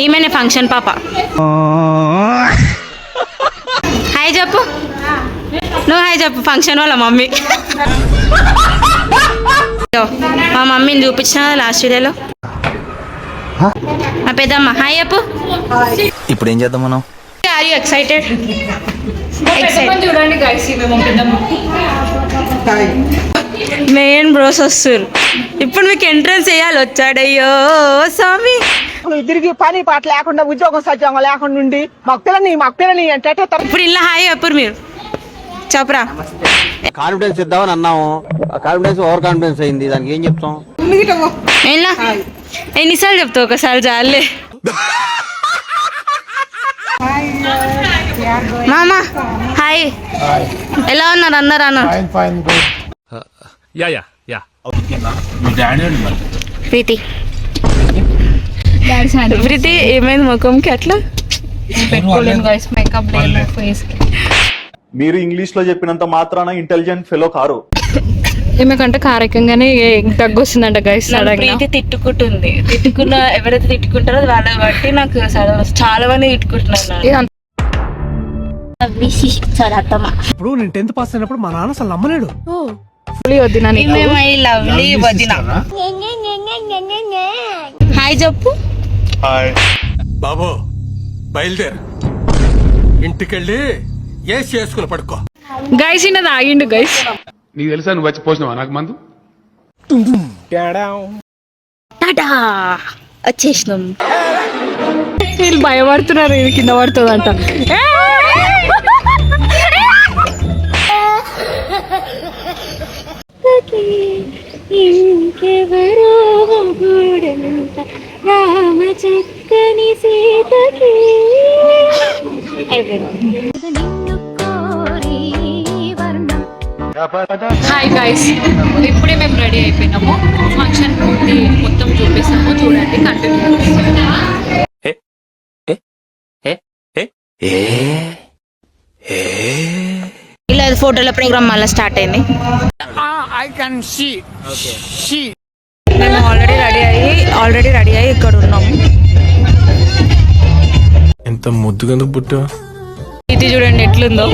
ఈమెనే function పాప. Hi చెప్పు, నువ్వు హాయ్ చెప్పు ఫంక్షన్ వాళ్ళ మమ్మీ. మా మమ్మీని చూపించిన లాస్ట్ వీడియోలో. మా పెద్దమ్మ హాయ్ చెప్పు. ఇప్పుడు ఏం చేద్దాం మనం? Are you excited? చూడండి గైస్, మెయిన్ బ్రోస్ వస్తారు. ఇప్పుడు మీకు ఎంట్రన్స్ వేయాలి. వచ్చాడయ్యో స్వామి. తిరిగి పని పాట లేకుండా ఉద్యోగం సజ్జంగా లేకుండా ఉండి మాకు పిల్లని అంటే ఇప్పుడు ఇలా హాయ్ చెప్పరు మీరు చెప్పరా. కాన్ఫిడెన్స్ ఇద్దామని అన్నాము, కాన్ఫిడెన్స్ ఓవర్ కాన్ఫిడెన్స్ అయింది. దానికి ఏం చెప్తాం? ఎలా ఎన్నిసార్లు చెప్తావు? ఒకసారి చాలే. మామా హాయ్, ఎలా ఉన్నారు అందరు అన్న? ప్రీతి ప్రీతి ఏమైంది ముఖంకి అట్లా? పెట్టుకోలేను గైస్, మేకప్ లేదు ఫేస్ కి. మీరు ఇంగ్లీష్ లో చెప్పినంత మాత్రాన ఇంటెలిజెంట్ ఫెలో కారు. ఏమకంటే కారకంగానే దగ్గు వస్తుందంట గైస్. ప్రీతి తిట్టుకుంటుంది. ఎవరైతే తిట్టుకుంటారో వాళ్ళని బట్టి నాకు చాలా మంది తిట్టుకుంటున్నారు. ఇప్పుడు నేను 10th పాస్ అయినప్పుడు మా నాన్న అసలు నమ్మలేడు. హాయ్ చెప్పు. బాబు బయలుదేరు, ఇంటికెళ్ళి ఏ చేసుకుని పడుకో. గైస్ ఈయన తాగిండు గైస్. నీకు తెలుసా నువ్వు వచ్చి పోసినావా నాకు మందు? టాటా వచ్చేసినాం. వీళ్ళు భయపడుతున్నారు, ఇది కింద పడుతుంది అంట. ఇంకెవరో రామ చక్కని సీతకి. హాయ్ గైస్, ఇప్పుడే మేము రెడీ అయిపోయినాము. ఫంక్షన్ మొత్తం చూపిస్తాము, చూడండి కంటిన్యూ. ఇలా ఫోటోల ప్రోగ్రామ్ మళ్ళీ స్టార్ట్ అయింది. మేము ఆల్రెడీ రెడీ అయ్యి ఇక్కడ ఉన్నాము. ఎంత ముద్దుగా పుట్టా ఇది చూడండి ఎట్లుందో.